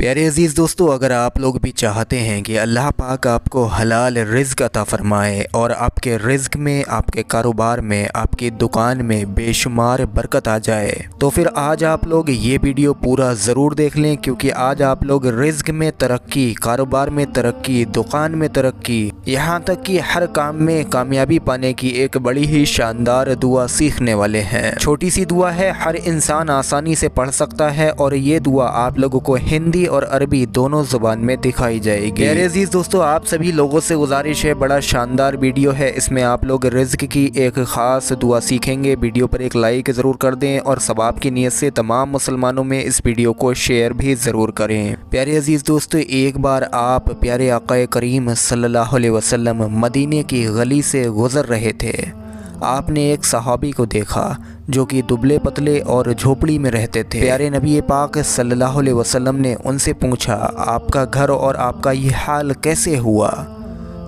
प्यारे अजीज़ दोस्तों, अगर आप लोग भी चाहते हैं कि अल्लाह पाक आपको हलाल रिज़्क अता फ़रमाए और आपके रिज़्क में, आपके कारोबार में, आपकी दुकान में बेशुमार बरकत आ जाए, तो फिर आज आप लोग ये वीडियो पूरा ज़रूर देख लें, क्योंकि आज आप लोग रिज़्क में तरक्की, कारोबार में तरक्की, दुकान में तरक्की, यहाँ तक कि हर काम में कामयाबी पाने की एक बड़ी ही शानदार दुआ सीखने वाले हैं। छोटी सी दुआ है, हर इंसान आसानी से पढ़ सकता है और ये दुआ आप लोगों को हिंदी और अरबी दोनों ज़ुबान में दिखाई जाएगी। मेरे अजीज़ दोस्तों, आप सभी लोगों से गुजारिश है, बड़ा शानदार वीडियो है, इसमें आप लोग रिज़्क की एक ख़ास दुआ सीखेंगे। वीडियो पर एक लाइक ज़रूर कर दें और सवाब की नीयत से तमाम मुसलमानों में इस वीडियो को शेयर भी ज़रूर करें। प्यारे अजीज़ दोस्तों, एक बार आप प्यारे आक़ाए करीम सल्लल्लाहु अलैहि वसल्लम मदीने की गली से गुज़र रहे थे। आपने एक सहाबी को देखा जो कि दुबले पतले और झोपड़ी में रहते थे। प्यारे नबी पाक सल्लल्लाहु अलैहि वसल्लम ने उनसे पूछा, आपका घर और आपका ये हाल कैसे हुआ?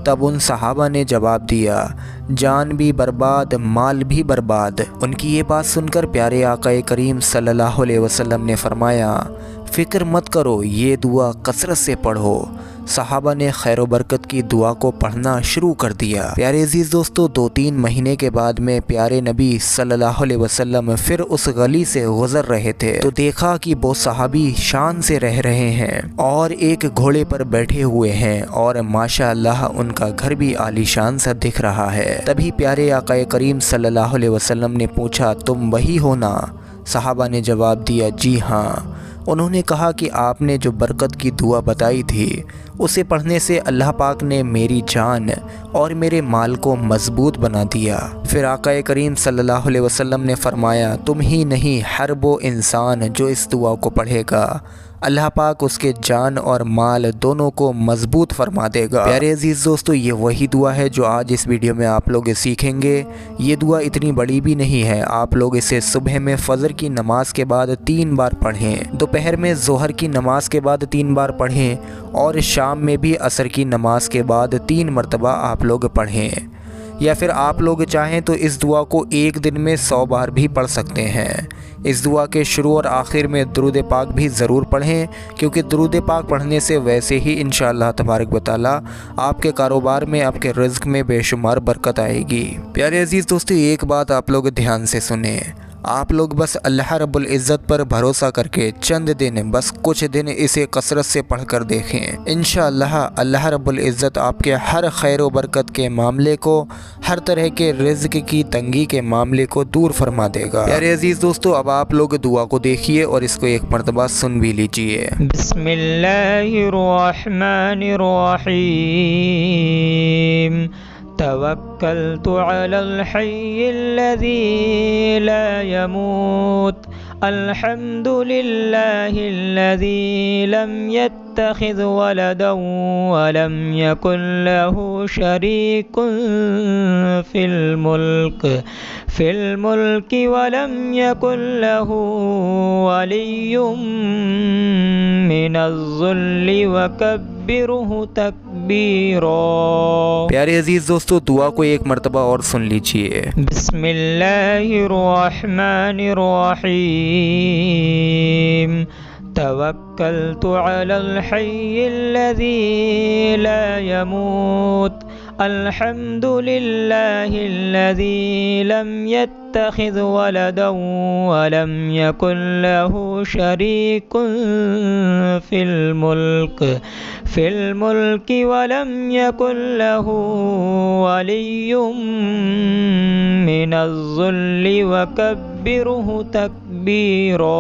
तब उन सहाबा ने जवाब दिया, जान भी बर्बाद, माल भी बर्बाद। उनकी ये बात सुनकर प्यारे आक़ाए करीम सल्लल्लाहु अलैहि वसल्लम ने फरमाया, फ़िक्र मत करो, ये दुआ कसरत से पढ़ो। सहाबा ने खैर बरकत की दुआ को पढ़ना शुरू कर दिया। प्यारे अजीज़ दोस्तों, 2-3 महीने के बाद में प्यारे नबी सल्लल्लाहु अलैहि वसल्लम फिर उस गली से गुज़र रहे थे, तो देखा कि वो सहाबी शान से रह रहे हैं और एक घोड़े पर बैठे हुए हैं और माशाअल्लाह उनका घर भी आलीशान सा दिख रहा है। तभी प्यारे आक़ाए करीम सल्लल्लाहु अलैहि वसल्लम ने पूछा, तुम वही हो ना? सहाबा ने जवाब दिया, जी हाँ। उन्होंने कहा कि आपने जो बरकत की दुआ बताई थी, उसे पढ़ने से अल्लाह पाक ने मेरी जान और मेरे माल को मजबूत बना दिया। फिर आक़ाए करीम सल्लल्लाहु अलैहि वसल्लम ने फरमाया, तुम ही नहीं, हर वो इंसान जो इस दुआ को पढ़ेगा, अल्लाह पाक उसके जान और माल दोनों को मजबूत फरमा देगा। प्यारे अजीज़ दोस्तों, ये वही दुआ है जो आज इस वीडियो में आप लोग सीखेंगे। ये दुआ इतनी बड़ी भी नहीं है। आप लोग इसे सुबह में फ़जर की नमाज के बाद 3 बार पढ़ें, दोपहर में ज़ोहर की नमाज के बाद 3 बार पढ़ें और शाम में भी असर की नमाज के बाद 3 मरतबा आप लोग पढ़ें। या फिर आप लोग चाहें तो इस दुआ को एक दिन में 100 बार भी पढ़ सकते हैं। इस दुआ के शुरू और आखिर में दुरूद पाक भी ज़रूर पढ़ें, क्योंकि दुरूद पाक पढ़ने से वैसे ही इंशाअल्लाह तबारक व तआला आपके कारोबार में, आपके रिज़्क में बेशुमार बरकत आएगी। प्यारे अजीज़ दोस्तों, एक बात आप लोग ध्यान से सुने। आप लोग बस अल्लाह रब्बुल इज़्ज़त पर भरोसा करके चंद दिन, बस कुछ दिन इसे कसरत से पढ़ कर देखें। इंशाअल्लाह अल्लाह रब्बुल इज़्ज़त आपके हर खैर व बरकत के मामले को, हर तरह के रिज़्क की तंगी के मामले को दूर फरमा देगा। प्यारे अजीज़ दोस्तों, अब आप लोग दुआ को देखिए और इसको एक मरतबा सुन भी लीजिए। बिस्मिल्लाहिर्रहमानिर्रहीम, तवक्कलतु अलल हय्यिल्लज़ी ला यमूत, अल्हम्दुलिल्लाहिल्लज़ी लम यत्तखिज़ वलदन वलम यकुन लहू शरीकुन फिल मुल्क वलम यकुन लहू वलिय्युम मिनज़्ज़ुल्लि वकब्बिरहु तकबीरा। प्यारे अजीज़ दोस्तों, दुआ को एक मरतबा और सुन लीजिए। बिस्मिल्लाहिर्रहमानिर्रहीम, तवक्कलतु अलल हय्यिल्लज़ी ला यमूत, अल्हम्दुलिल्लाहिल्लज़ी लम यत्तखिज़ वलदन वलम यकुन लहू शरीकुन फिल मुल्क वलम यकुन लहू वलिय्युम मिनज़्ज़ुल्लि वकब्बिरहु तकबीरा।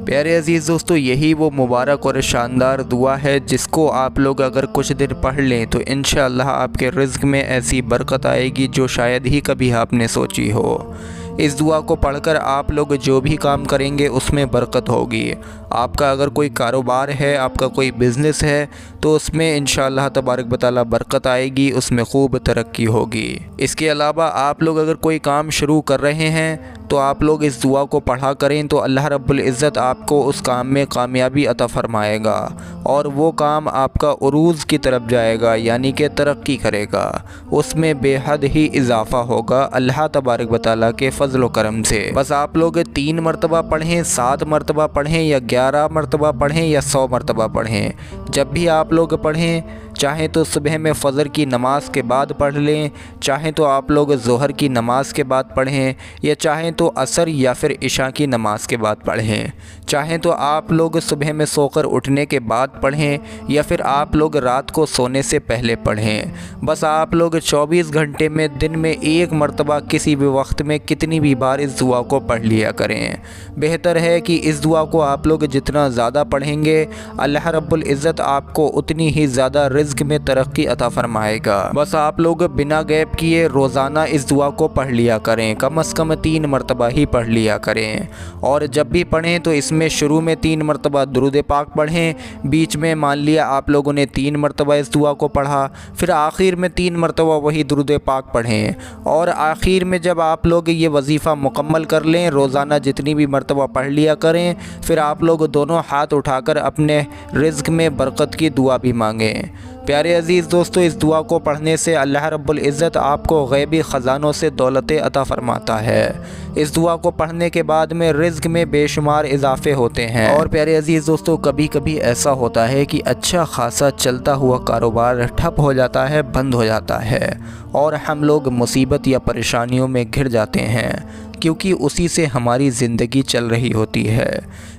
प्यारे अजीज़ दोस्तों, यही वो मुबारक और शानदार दुआ है जिसको आप लोग अगर कुछ दिन पढ़ लें तो इंशाअल्लाह आपके रिज़्क में ऐसी बरकत आएगी जो शायद ही कभी आपने सोची हो। इस दुआ को पढ़कर आप लोग जो भी काम करेंगे उसमें बरकत होगी। आपका अगर कोई कारोबार है, आपका कोई बिज़नेस है, तो उसमें इंशाअल्लाह तबारक व तआला बरकत आएगी, उसमें खूब तरक्की होगी। इसके अलावा आप लोग अगर कोई काम शुरू कर रहे हैं तो आप लोग इस दुआ को पढ़ा करें तो अल्लाह रब्बुल इज़्ज़त आपको उस काम में कामयाबी अता फ़रमाएगा اور وہ کام آپ کا عروج کی طرف جائے گا، یعنی کہ ترقی کرے گا، اس میں بے حد ہی اضافہ ہوگا اللہ تبارک و تعالیٰ کے فضل و کرم سے۔ بس آپ لوگ 3 مرتبہ پڑھیں، 7 مرتبہ پڑھیں یا 11 مرتبہ پڑھیں یا 100 مرتبہ پڑھیں، جب بھی آپ لوگ پڑھیں، چاہیں تو صبح میں فجر کی نماز کے بعد پڑھ لیں، چاہیں تو آپ لوگ ظہر کی نماز کے بعد پڑھیں، یا چاہیں تو عصر یا پھر عشاء کی نماز کے بعد پڑھیں، چاہیں تو آپ لوگ صبح میں سو کر اٹھنے کے بعد پڑھیں یا پھر آپ لوگ رات کو سونے سے پہلے پڑھیں۔ بس آپ لوگ 24 گھنٹے میں دن میں 1 مرتبہ کسی بھی وقت میں کتنی بھی بار اس دعا کو پڑھ لیا کریں۔ بہتر ہے کہ اس دعا کو آپ لوگ جتنا زیادہ پڑھیں گے، اللہ رب العزت آپ کو اتنی ہی زیادہ رزق میں ترقی عطا فرمائے گا۔ بس آپ لوگ بنا گیپ کیے روزانہ اس دعا کو پڑھ لیا کریں، کم از کم 3 مرتبہ ہی پڑھ لیا کریں، اور جب بھی پڑھیں تو اس میں شروع میں 3 مرتبہ درود پاک پڑھیں، بیچ میں مان لیا آپ لوگوں نے 3 مرتبہ اس دعا کو پڑھا، پھر آخر میں 3 مرتبہ وہی درود پاک پڑھیں، اور آخر میں جب آپ لوگ یہ وظیفہ مکمل کر لیں، روزانہ جتنی بھی مرتبہ پڑھ لیا کریں، پھر آپ لوگ دونوں ہاتھ اٹھا کر اپنے رزق میں برکت کی دعا بھی مانگیں۔ پیارے عزیز دوستو، اس دعا کو پڑھنے سے اللہ رب العزت آپ کو غیبی خزانوں سے دولتیں عطا فرماتا ہے۔ اس دعا کو پڑھنے کے بعد میں رزق میں بے شمار اضافے ہوتے ہیں۔ اور پیارے عزیز دوستو، کبھی کبھی ایسا ہوتا ہے کہ اچھا خاصا چلتا ہوا کاروبار ٹھپ ہو جاتا ہے، بند ہو جاتا ہے، اور ہم لوگ مصیبت یا پریشانیوں میں گھر جاتے ہیں، کیونکہ اسی سے ہماری زندگی چل رہی ہوتی ہے۔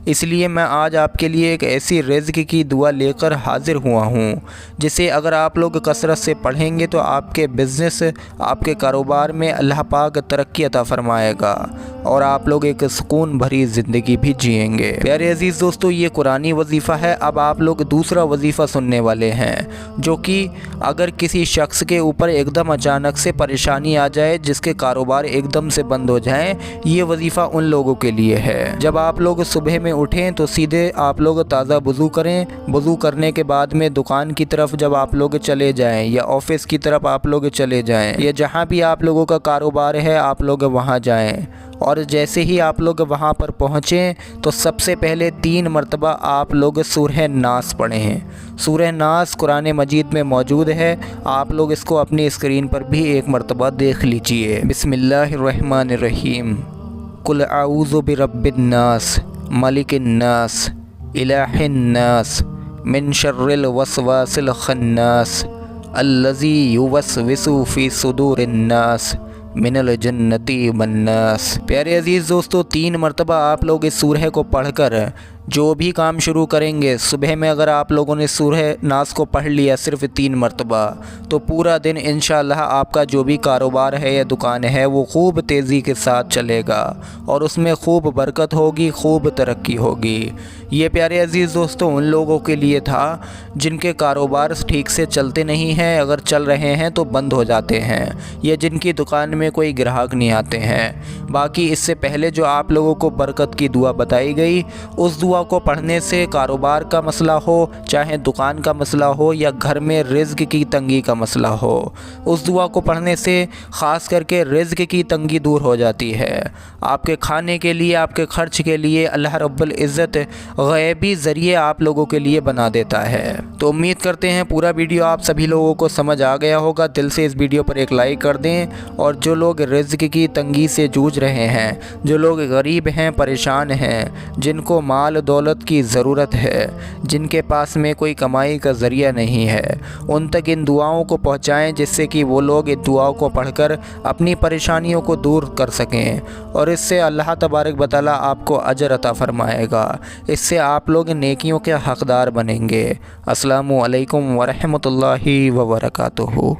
اس لیے میں آج آپ کے لیے ایک ایسی رزق کی دعا لے کر حاضر ہوا ہوں، جسے اگر آپ لوگ کثرت سے پڑھیں گے تو آپ کے بزنس، آپ کے کاروبار میں اللہ پاک ترقی عطا فرمائے گا، اور آپ لوگ ایک سکون بھری زندگی بھی جئیں گے۔ پیارے عزیز دوستو، یہ قرآنی وظیفہ ہے۔ اب آپ لوگ دوسرا وظیفہ سننے والے ہیں، جو کہ اگر کسی شخص کے اوپر ایک دم اچانک سے پریشانی آ جائے، جس کے کاروبار ایک دم سے بند ہو جائیں، یہ وظیفہ ان لوگوں کے لیے ہے۔ جب آپ لوگ صبح میں اٹھیں تو سیدھے آپ لوگ تازہ وضو کریں، وضو کرنے کے بعد میں دکان کی طرف جب آپ لوگ چلے جائیں، یا آفس کی طرف آپ لوگ چلے جائیں، یا جہاں بھی آپ لوگوں کا کاروبار ہے آپ لوگ وہاں جائیں، اور جیسے ہی آپ لوگ وہاں پر پہنچیں تو سب سے پہلے 3 مرتبہ آپ لوگ سورہ ناس پڑھیں۔ سورہ ناس قرآن مجید میں موجود ہے، آپ لوگ اس کو اپنی اسکرین پر بھی 1 مرتبہ دیکھ لیجئے۔ بسم اللہ الرحمن الرحیم۔ قل اعوذ برب الناس ملک الناس الہ الناس من شر الوسواس الخناس الذی یوسوس فی صدور الناس من الجنۃ والناس۔ پیارے عزیز دوستو، 3 مرتبہ آپ لوگ اس سورہ کو پڑھ کر جو بھی کام شروع کریں گے، صبح میں اگر آپ لوگوں نے سورہ ناس کو پڑھ لیا صرف 3 مرتبہ، تو پورا دن انشاءاللہ آپ کا جو بھی کاروبار ہے یا دکان ہے وہ خوب تیزی کے ساتھ چلے گا، اور اس میں خوب برکت ہوگی، خوب ترقی ہوگی۔ یہ پیارے عزیز دوستو ان لوگوں کے لیے تھا جن کے کاروبار ٹھیک سے چلتے نہیں ہیں، اگر چل رہے ہیں تو بند ہو جاتے ہیں، یا جن کی دکان میں کوئی گراہک نہیں آتے ہیں۔ باقی اس سے پہلے جو آپ لوگوں کو برکت کی دعا بتائی گئی، اس دعا کو پڑھنے سے کاروبار کا مسئلہ ہو، چاہے دکان کا مسئلہ ہو، یا گھر میں رزق کی تنگی کا مسئلہ ہو، اس دعا کو پڑھنے سے خاص کر کے رزق کی تنگی دور ہو جاتی ہے۔ آپ کے کھانے کے لیے، آپ کے خرچ کے لیے اللہ رب العزت غیبی ذریعے آپ لوگوں کے لیے بنا دیتا ہے۔ تو امید کرتے ہیں پورا ویڈیو آپ سبھی لوگوں کو سمجھ آ گیا ہوگا۔ دل سے اس ویڈیو پر ایک لائک کر دیں، اور جو لوگ رزق کی تنگی سے جوجھ رہے ہیں، جو لوگ غریب ہیں، پریشان ہیں، جن کو مال دولت کی ضرورت ہے، جن کے پاس میں کوئی کمائی کا ذریعہ نہیں ہے، ان تک ان دعاؤں کو پہنچائیں، جس سے کہ وہ لوگ ان دعاؤں کو پڑھ کر اپنی پریشانیوں کو دور کر سکیں، اور اس سے اللہ تبارک و تعالیٰ آپ کو اجر عطا فرمائے گا، اس سے آپ لوگ نیکیوں کے حقدار بنیں گے۔ السلام علیکم ورحمۃ اللہ وبرکاتہ۔